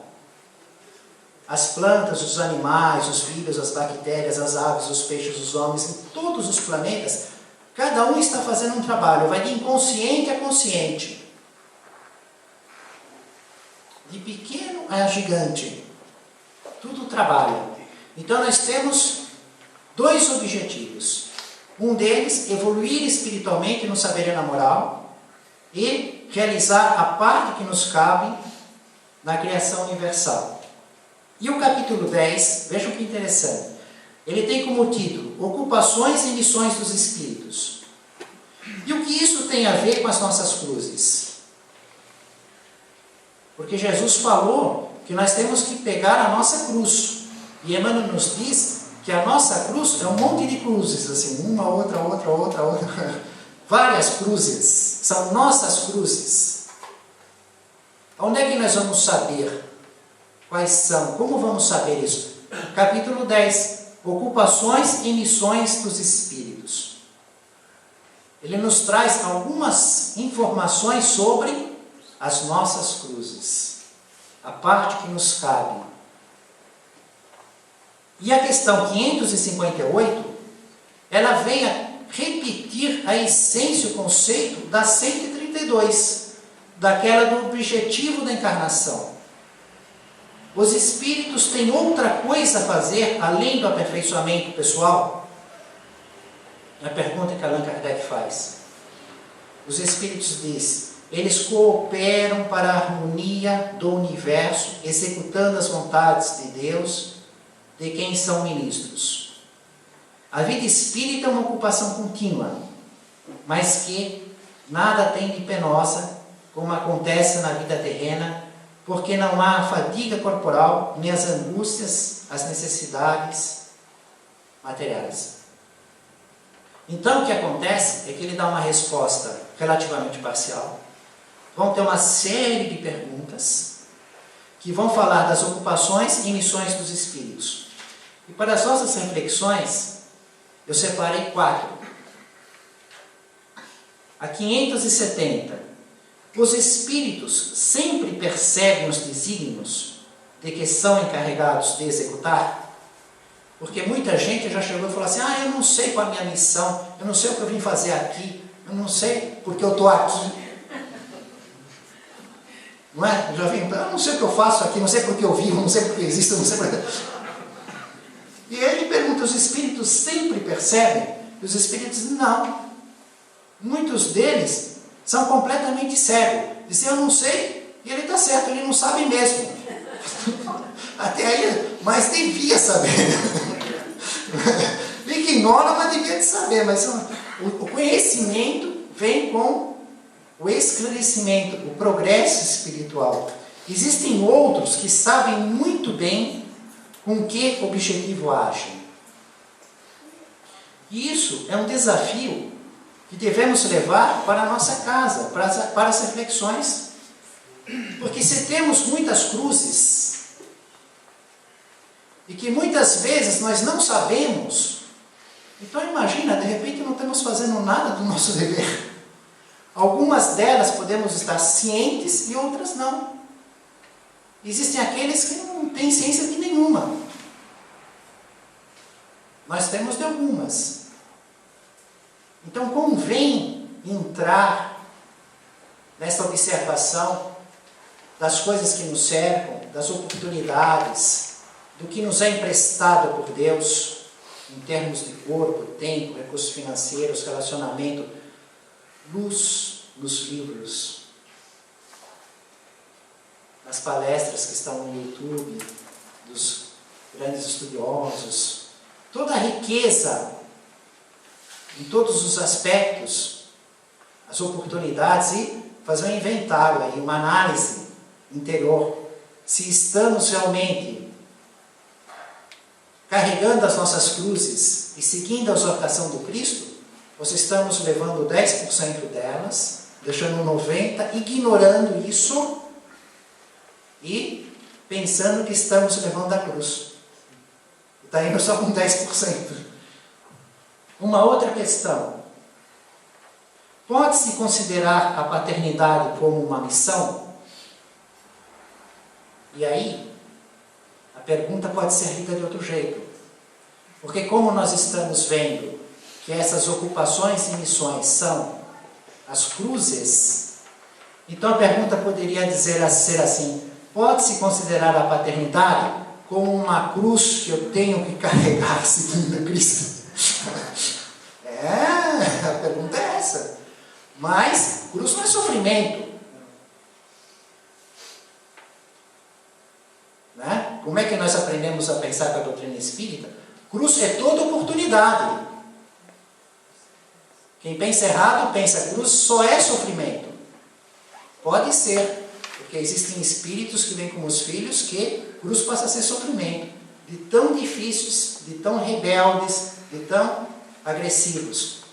As plantas, os animais, os vírus, as bactérias, as aves, os peixes, os homens, em todos os planetas, cada um está fazendo um trabalho, vai de inconsciente a consciente. De pequeno a gigante. Tudo trabalha. Então nós temos 2 objetivos. Um deles, evoluir espiritualmente no saber e na moral e realizar a parte que nos cabe na criação universal. E o capítulo 10, vejam que interessante. Ele tem como título, Ocupações e Missões dos Espíritos. E o que isso tem a ver com as nossas cruzes? Porque Jesus falou que nós temos que pegar a nossa cruz. E Emmanuel nos diz que a nossa cruz é um monte de cruzes, assim, uma, outra. Várias cruzes, são nossas cruzes. Onde é que nós vamos saber quais são? Como vamos saber isso? Capítulo 10, Ocupações e Missões dos Espíritos. Ele nos traz algumas informações sobre as nossas cruzes, a parte que nos cabe. E a questão 558, ela vem a repetir a essência, o conceito da 132, daquela do objetivo da encarnação. Os espíritos têm outra coisa a fazer além do aperfeiçoamento pessoal? É a pergunta que Allan Kardec faz. Os espíritos dizem, eles cooperam para a harmonia do universo, executando as vontades de Deus, de quem são ministros. A vida espírita é uma ocupação contínua, mas que nada tem de penosa, como acontece na vida terrena, porque não há a fadiga corporal, nem as angústias, as necessidades materiais. Então o que acontece é que ele dá uma resposta relativamente parcial. Vão ter uma série de perguntas que vão falar das ocupações e missões dos espíritos. E para as nossas reflexões, eu separei 4. A 570. Os espíritos sempre percebem os desígnios de que são encarregados de executar? Porque muita gente já chegou e falou assim, eu não sei qual é a minha missão, eu não sei o que eu vim fazer aqui, eu não sei porque eu estou aqui. Não é? Eu já vi, eu não sei o que eu faço aqui, não sei porque eu vivo, não sei porque eu existo, não sei porque... E ele pergunta, os espíritos sempre percebem? E os espíritos dizem, não. Muitos deles são completamente cegos. Dizem, eu não sei, e ele está certo, ele não sabe mesmo. Até aí, mas devia saber. Fica ignora, mas devia saber. Mas o conhecimento vem com o esclarecimento, o progresso espiritual. Existem outros que sabem muito bem com que objetivo agem. E isso é um desafio que devemos levar para a nossa casa, para as reflexões. Porque se temos muitas cruzes, e que muitas vezes nós não sabemos Então imagina, de repente não estamos fazendo nada do nosso dever. Algumas delas podemos estar cientes e outras não. Existem aqueles que não têm ciência de nenhuma. Nós temos de algumas. Então convém entrar nesta observação das coisas que nos cercam, das oportunidades, do que nos é emprestado por Deus, em termos de corpo, tempo, recursos financeiros, relacionamento, luz nos livros, nas palestras que estão no YouTube, dos grandes estudiosos, toda a riqueza, em todos os aspectos, as oportunidades, e fazer um inventário aí, uma análise interior, se estamos realmente carregando as nossas cruzes e seguindo a exortação do Cristo, ou se estamos levando 10% delas, deixando 90%, ignorando isso e pensando que estamos levando a cruz. E está indo só com 10%. Uma outra questão. Pode-se considerar a paternidade como uma missão? E aí, a pergunta pode ser lida de outro jeito. Porque como nós estamos vendo que essas ocupações e missões são as cruzes, então a pergunta poderia ser assim: pode-se considerar a paternidade como uma cruz que eu tenho que carregar seguindo Cristo? A pergunta é essa. Mas cruz não é sofrimento. Né? Como é que nós aprendemos a pensar com a doutrina espírita? Cruz é toda oportunidade. Quem pensa errado, pensa cruz só é sofrimento. Pode ser, porque existem espíritos que vêm como os filhos que cruz passa a ser sofrimento. De tão difíceis, de tão rebeldes, de tão agressivos.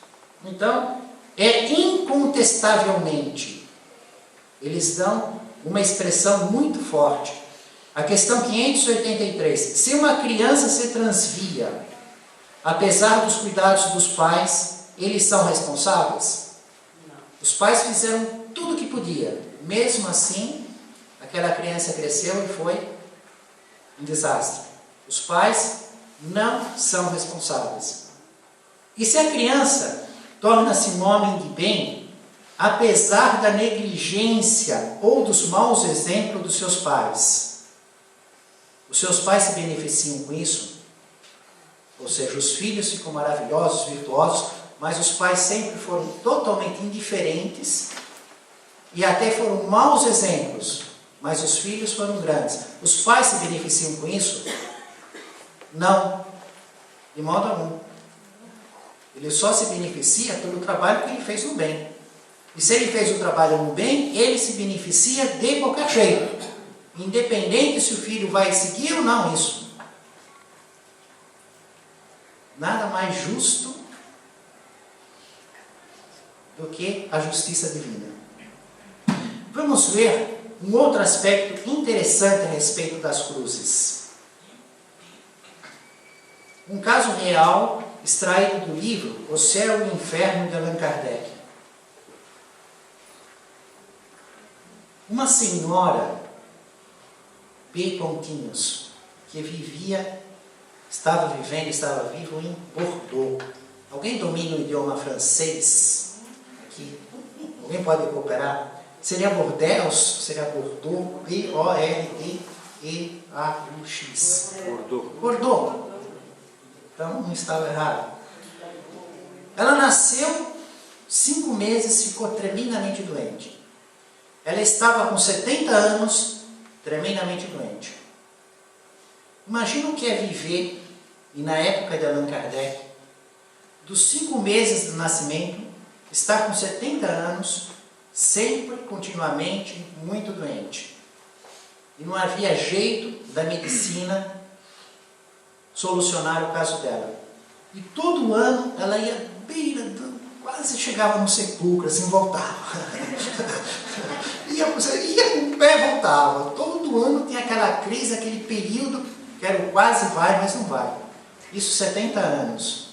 Então, incontestavelmente, eles dão uma expressão muito forte. A questão 583. Se uma criança se transvia, apesar dos cuidados dos pais, eles são responsáveis? Não. Os pais fizeram tudo o que podia. Mesmo assim, aquela criança cresceu e foi um desastre. Os pais não são responsáveis. E se a criança torna-se um homem de bem, apesar da negligência ou dos maus exemplos dos seus pais, os seus pais se beneficiam com isso? Ou seja, os filhos ficam maravilhosos, virtuosos, mas os pais sempre foram totalmente indiferentes e até foram maus exemplos, mas os filhos foram grandes. Os pais se beneficiam com isso? Não, de modo algum. Ele só se beneficia pelo trabalho que ele fez no bem. E se ele fez o trabalho no bem, ele se beneficia de qualquer jeito. Independente se o filho vai seguir ou não isso. Nada mais justo do que a justiça divina. Vamos ver um outro aspecto interessante a respeito das cruzes. Um caso real extraído do livro O Céu e o Inferno de Allan Kardec. Uma senhora P. Pontinhos, que estava vivo em Bordeaux. Alguém domina o idioma francês? Aqui. Alguém pode cooperar? Seria Bordeaux? Seria Bordeaux? B-O-R-D-E-A-U-X. Bordeaux. Então não estava errado. Ela nasceu, 5 meses, ficou tremendamente doente. Ela estava com 70 anos, tremendamente doente. Imagina o que é viver, e na época de Allan Kardec, dos 5 meses do nascimento, estar com 70 anos, sempre, continuamente, muito doente. E não havia jeito da medicina solucionar o caso dela. E todo ano ela ia quase chegava no sepulcro, assim, voltava. ia com o pé, voltava. Todo ano tinha aquela crise, aquele período, que era o quase vai, mas não vai. Isso 70 anos.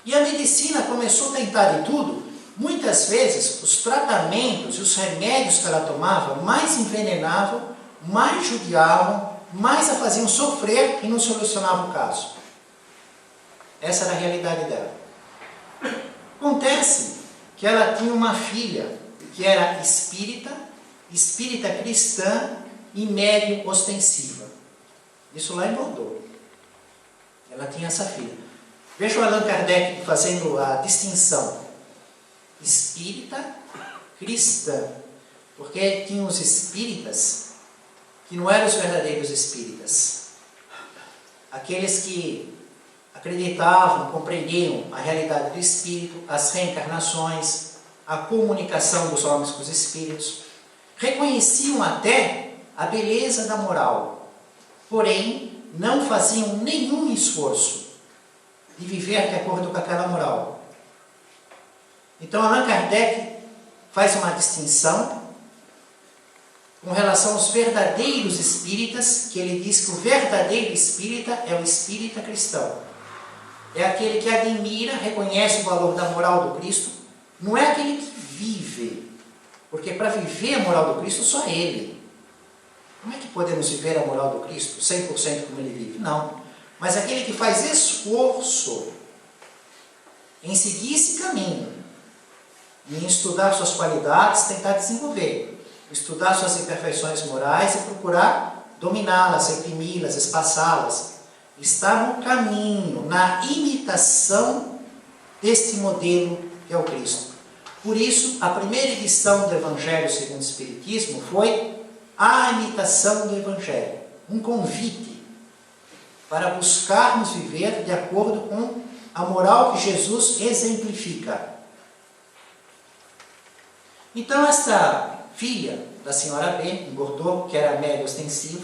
E a medicina começou a tentar de tudo. Muitas vezes, os tratamentos e os remédios que ela tomava mais envenenavam, mais judiavam, mais a faziam sofrer e não solucionavam o caso. Essa era a realidade dela. Acontece que ela tinha uma filha que era espírita cristã e médium ostensiva. Isso lá em Bordeaux. Ela tinha essa filha. Veja o Allan Kardec fazendo a distinção espírita cristã, porque tinha os espíritas que não eram os verdadeiros espíritas, aqueles que acreditavam, compreendiam a realidade do espírito, as reencarnações, a comunicação dos homens com os espíritos, reconheciam até a beleza da moral, porém não faziam nenhum esforço de viver de acordo com aquela moral. Então Allan Kardec faz uma distinção com relação aos verdadeiros espíritas, que ele diz que o verdadeiro espírita é o espírita cristão. É aquele que admira, reconhece o valor da moral do Cristo, não é aquele que vive, porque para viver a moral do Cristo só ele. Como é que podemos viver a moral do Cristo 100% como ele vive? Não. Mas aquele que faz esforço em seguir esse caminho, em estudar suas qualidades, tentar desenvolver, estudar suas imperfeições morais e procurar dominá-las, reprimi-las, espaçá-las. Está no caminho, na imitação deste modelo que é o Cristo. Por isso, a primeira edição do Evangelho segundo o Espiritismo foi a imitação do Evangelho, um convite para buscarmos viver de acordo com a moral que Jesus exemplifica. Então, esta filha da senhora B, em Bordeaux, que era médium ostensivo,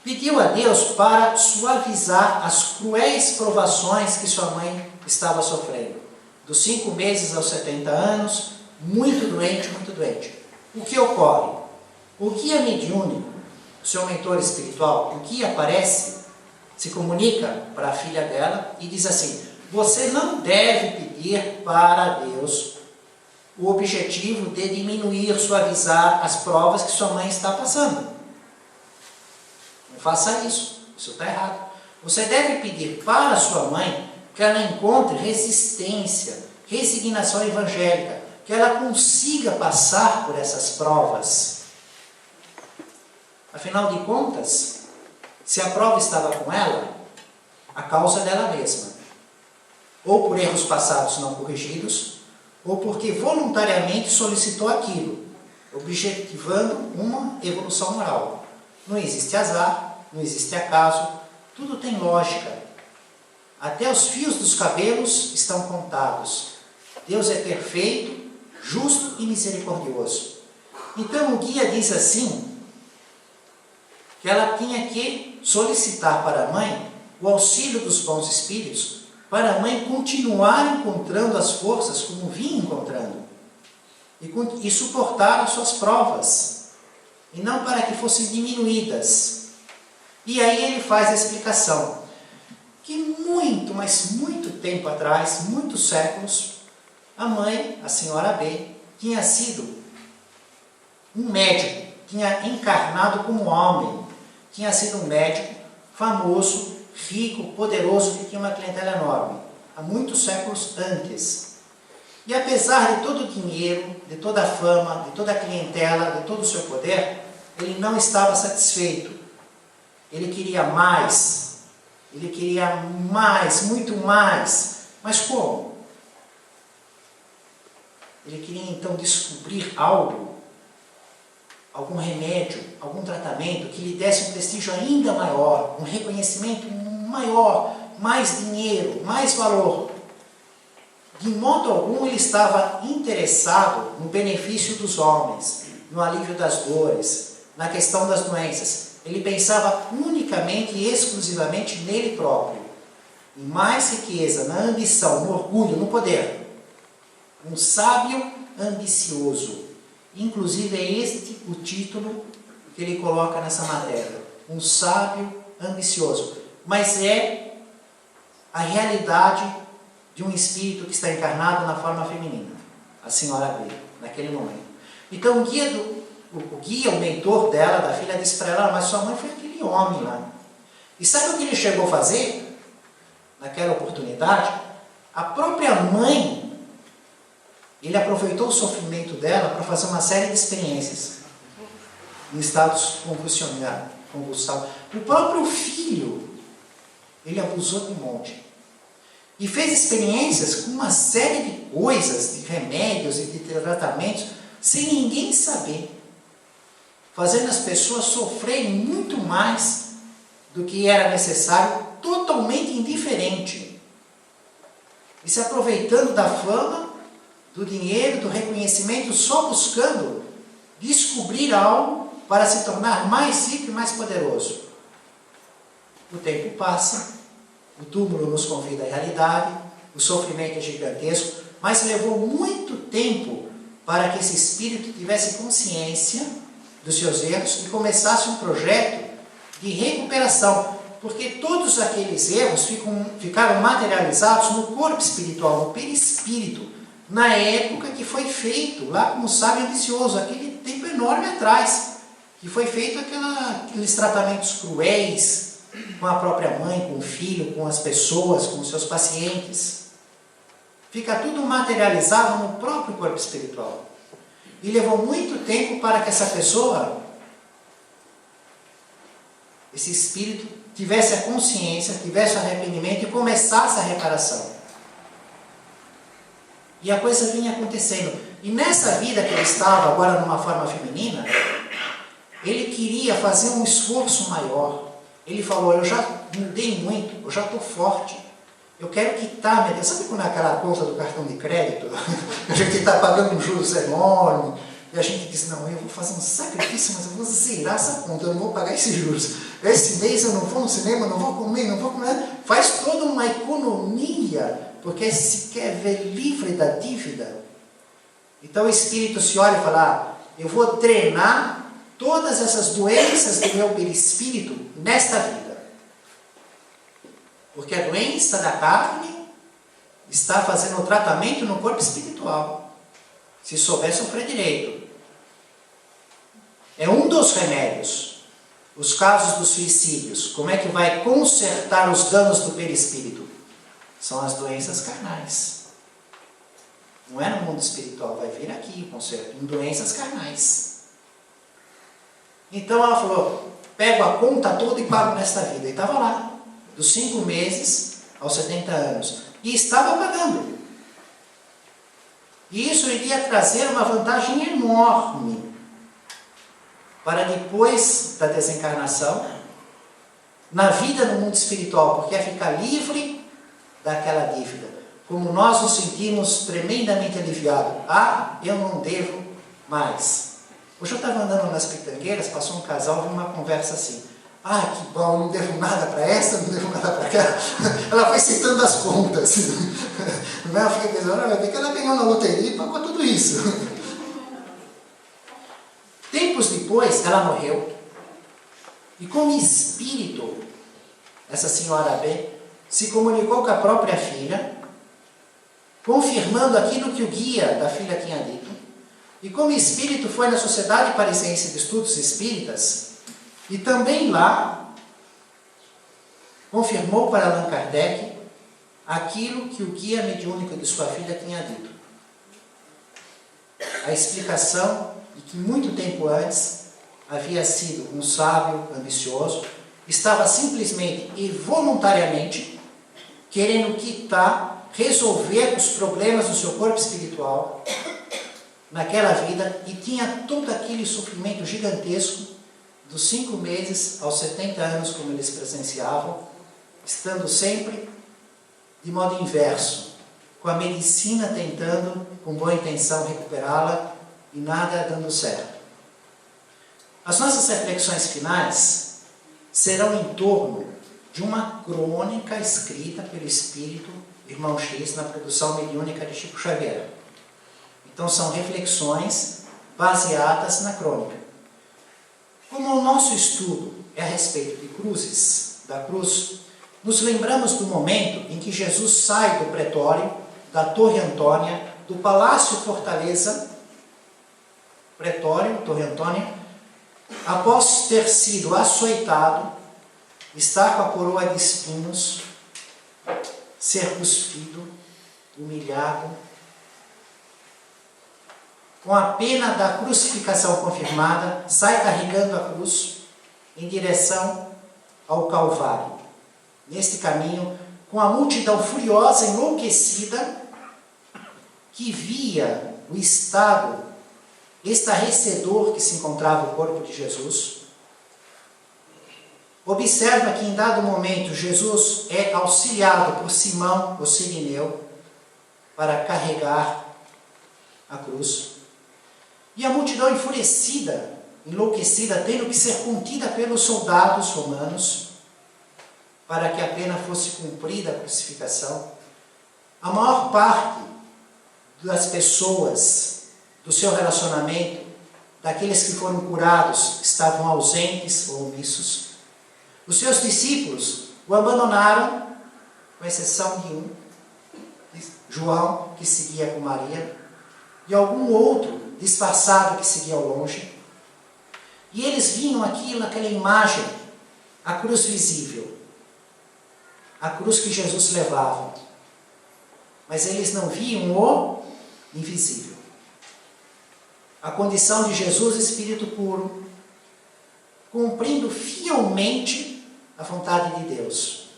pediu a Deus para suavizar as cruéis provações que sua mãe estava sofrendo. Dos 5 meses aos 70 anos, muito doente, muito doente. O que ocorre? O guia mediúnico, o seu mentor espiritual, o guia aparece, se comunica para a filha dela e diz assim: você não deve pedir para Deus o objetivo de diminuir, suavizar as provas que sua mãe está passando. Não faça isso está errado. Você deve pedir para sua mãe que ela encontre resistência, resignação evangélica, que ela consiga passar por essas provas. Afinal de contas, se a prova estava com ela, a causa é dela mesma. Ou por erros passados não corrigidos, ou porque voluntariamente solicitou aquilo, objetivando uma evolução moral. Não existe azar, não existe acaso, tudo tem lógica. Até os fios dos cabelos estão contados. Deus é perfeito, justo e misericordioso. Então o guia diz assim, que ela tinha que solicitar para a mãe o auxílio dos bons espíritos, para a mãe continuar encontrando as forças como vinha encontrando, e suportar as suas provas, e não para que fossem diminuídas. E aí ele faz a explicação, que muito, mas muito tempo atrás, muitos séculos, a mãe, a senhora B, tinha sido um médico, tinha encarnado como homem, tinha sido um médico famoso, rico, poderoso, que tinha uma clientela enorme, há muitos séculos antes. E apesar de todo o dinheiro, de toda a fama, de toda a clientela, de todo o seu poder, ele não estava satisfeito. Ele queria mais, muito mais. Mas como? Ele queria então descobrir algo, algum remédio, algum tratamento que lhe desse um prestígio ainda maior, um reconhecimento maior, mais dinheiro, mais valor. De modo algum ele estava interessado no benefício dos homens, no alívio das dores, na questão das doenças. Ele pensava unicamente e exclusivamente nele próprio. Em mais riqueza, na ambição, no orgulho, no poder. Um sábio ambicioso. Inclusive é este o título que ele coloca nessa matéria. Um sábio ambicioso. Mas é a realidade de um espírito que está encarnado na forma feminina, a senhora B, naquele momento. Então o guia, o mentor dela, da filha, disse para ela, mas sua mãe foi aquele homem lá. E sabe o que ele chegou a fazer naquela oportunidade? A própria mãe, ele aproveitou o sofrimento dela para fazer uma série de experiências em estados convulsão. O próprio filho, ele abusou de um monte. E fez experiências com uma série de coisas, de remédios e de tratamentos, sem ninguém saber. Fazendo as pessoas sofrerem muito mais do que era necessário, totalmente indiferente. E se aproveitando da fama, do dinheiro, do reconhecimento, só buscando descobrir algo para se tornar mais rico e mais poderoso. O tempo passa, o túmulo nos convida à realidade, o sofrimento é gigantesco, mas levou muito tempo para que esse espírito tivesse consciência dos seus erros e começasse um projeto de recuperação, porque todos aqueles erros ficaram materializados no corpo espiritual, no perispírito, na época que foi feito, lá como sábio ambicioso, aquele tempo enorme atrás, que foi feito aqueles tratamentos cruéis com a própria mãe, com o filho, com as pessoas, com os seus pacientes. Fica tudo materializado no próprio corpo espiritual. E levou muito tempo para que essa pessoa, esse espírito, tivesse a consciência, tivesse o arrependimento e começasse a reparação. E a coisa vinha acontecendo. E nessa vida que ele estava, agora numa forma feminina, ele queria fazer um esforço maior. Ele falou, eu já mudei muito, eu já estou forte. Eu quero quitar, minha Deus, sabe quando é aquela conta do cartão de crédito? A gente está pagando um juros enorme, e a gente diz, não, eu vou fazer um sacrifício, mas eu vou zerar essa conta, eu não vou pagar esses juros. Esse mês eu não vou no cinema, não vou comer. Faz toda uma economia, porque se quer ver livre da dívida. Então o espírito se olha e fala, eu vou treinar todas essas doenças do meu perispírito nesta vida. Porque a doença da carne está fazendo o tratamento no corpo espiritual. Se souber sofrer direito. É um dos remédios. Os casos dos suicídios. Como é que vai consertar os danos do perispírito? São as doenças carnais. Não é no mundo espiritual. Vai vir aqui o conserto. Em doenças carnais. Então ela falou, pego a conta toda e pago nesta vida. E estava lá. Dos 5 meses aos 70 anos. E estava pagando. E isso iria trazer uma vantagem enorme para depois da desencarnação, na vida no mundo espiritual, porque é ficar livre daquela dívida. Como nós nos sentimos tremendamente aliviados. Ah, eu não devo mais. Hoje eu estava andando nas Pitangueiras, passou um casal, vi uma conversa assim. Ah, que bom, não devo nada para essa, não devo nada para aquela. Ela foi citando as contas. Eu fiquei pensando, vai ver que ela ganhou na loteria e pagou tudo isso. Tempos depois, ela morreu. E como espírito, essa senhora B se comunicou com a própria filha, confirmando aquilo que o guia da filha tinha dito. E como espírito foi na Sociedade Parisiense de Estudos Espíritas, e também lá confirmou para Allan Kardec aquilo que o guia mediúnico de sua filha tinha dito. A explicação de que muito tempo antes havia sido um sábio ambicioso, estava simplesmente e voluntariamente querendo quitar, resolver os problemas do seu corpo espiritual naquela vida e tinha todo aquele sofrimento gigantesco dos 5 meses aos 70 anos, como eles presenciavam, estando sempre de modo inverso, com a medicina tentando, com boa intenção, recuperá-la e nada dando certo. As nossas reflexões finais serão em torno de uma crônica escrita pelo Espírito Irmão X na produção mediúnica de Chico Xavier. Então são reflexões baseadas na crônica. Como o nosso estudo é a respeito de cruzes, da cruz, nos lembramos do momento em que Jesus sai do pretório, da Torre Antônia, do Palácio Fortaleza, pretório, Torre Antônia, após ter sido açoitado, estar com a coroa de espinhos, ser cuspido, humilhado, com a pena da crucificação confirmada, sai carregando a cruz em direção ao Calvário. Neste caminho, com a multidão furiosa, enlouquecida, que via o estado estarrecedor que se encontrava o corpo de Jesus, observa que em dado momento Jesus é auxiliado por Simão, o sirineu, para carregar a cruz. E a multidão enfurecida, enlouquecida, tendo que ser contida pelos soldados romanos, para que a pena fosse cumprida, a crucificação. A maior parte das pessoas do seu relacionamento, daqueles que foram curados, estavam ausentes ou omissos. Os seus discípulos o abandonaram, com exceção de um, João, que seguia com Maria, e algum outro disfarçado que seguia ao longe. E eles viam aquela imagem, a cruz visível, a cruz que Jesus levava. Mas eles não viam o invisível. A condição de Jesus, Espírito puro, cumprindo fielmente a vontade de Deus,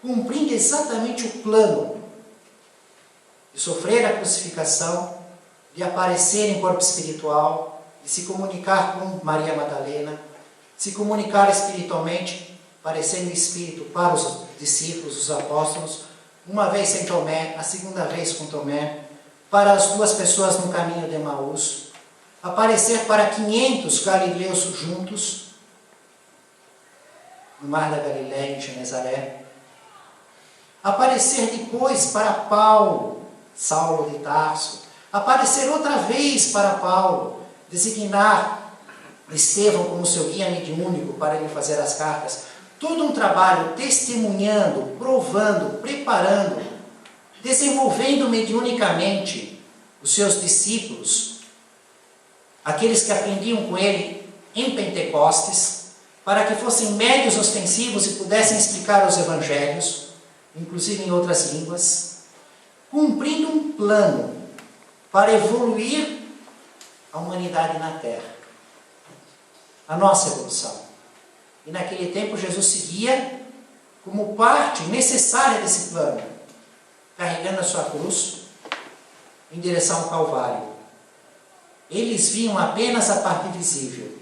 cumprindo exatamente o plano de sofrer a crucificação, de aparecer em corpo espiritual, de se comunicar com Maria Madalena, se comunicar espiritualmente, parecendo espírito para os discípulos, os apóstolos, uma vez em Tomé, a segunda vez com Tomé, para as duas pessoas no caminho de Emaús, aparecer para 500 galileus juntos, no mar da Galileia, em Genezaré, aparecer depois para Paulo, Saulo de Tarso, aparecer outra vez para Paulo, designar Estevão como seu guia mediúnico para ele fazer as cartas. Todo um trabalho testemunhando, provando, preparando, desenvolvendo mediunicamente os seus discípulos, aqueles que aprendiam com ele em Pentecostes, para que fossem médios ostensivos e pudessem explicar os evangelhos, inclusive em outras línguas, cumprindo um plano para evoluir a humanidade na Terra. A nossa evolução. E naquele tempo Jesus seguia como parte necessária desse plano, carregando a sua cruz em direção ao Calvário. Eles viam apenas a parte visível,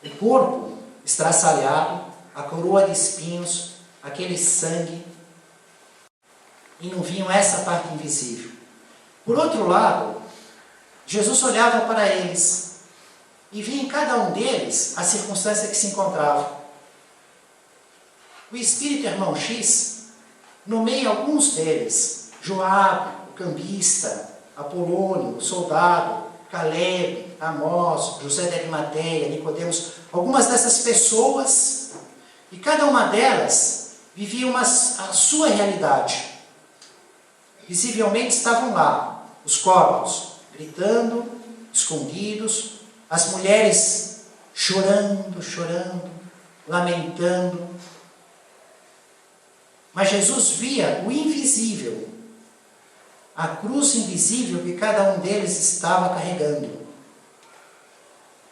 o corpo estraçalhado, a coroa de espinhos, aquele sangue, e não viam essa parte invisível. Por outro lado, Jesus olhava para eles e via em cada um deles a circunstância que se encontrava. O espírito irmão X nomeia alguns deles: Joabe, o cambista, Apolônio, o soldado, Caleb, Amós, José de Arimateia, Nicodemos, algumas dessas pessoas, e cada uma delas vivia a sua realidade. Visivelmente estavam lá os corpos gritando, escondidos, as mulheres chorando, lamentando. Mas Jesus via o invisível, a cruz invisível que cada um deles estava carregando.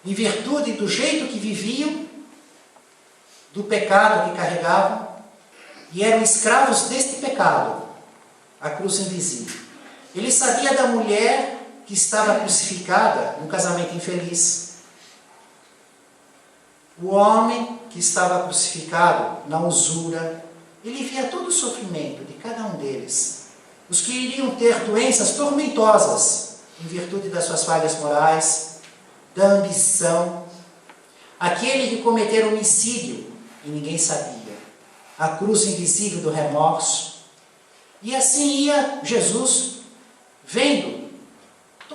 Em virtude do jeito que viviam, do pecado que carregavam, e eram escravos deste pecado, a cruz invisível. Ele sabia da mulher que estava crucificada num casamento infeliz. O homem que estava crucificado na usura. Ele via todo o sofrimento de cada um deles. Os que iriam ter doenças tormentosas em virtude das suas falhas morais, da ambição. Aquele que cometeu homicídio e ninguém sabia. A cruz invisível do remorso. E assim ia Jesus, vendo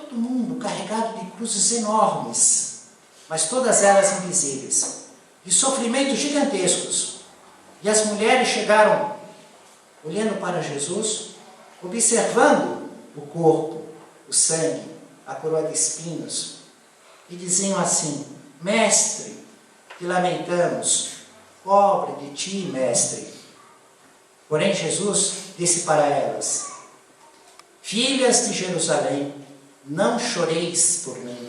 todo mundo carregado de cruzes enormes, mas todas elas invisíveis, de sofrimentos gigantescos. E as mulheres chegaram olhando para Jesus, observando o corpo, o sangue, a coroa de espinhos, e diziam assim: Mestre, te lamentamos, pobre de ti, mestre. Porém Jesus disse para elas: Filhas de Jerusalém, não choreis por mim,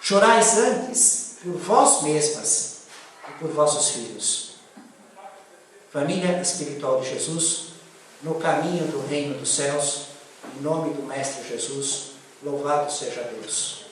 chorais antes por vós mesmas e por vossos filhos. Família espiritual de Jesus, no caminho do reino dos céus, em nome do Mestre Jesus, louvado seja Deus.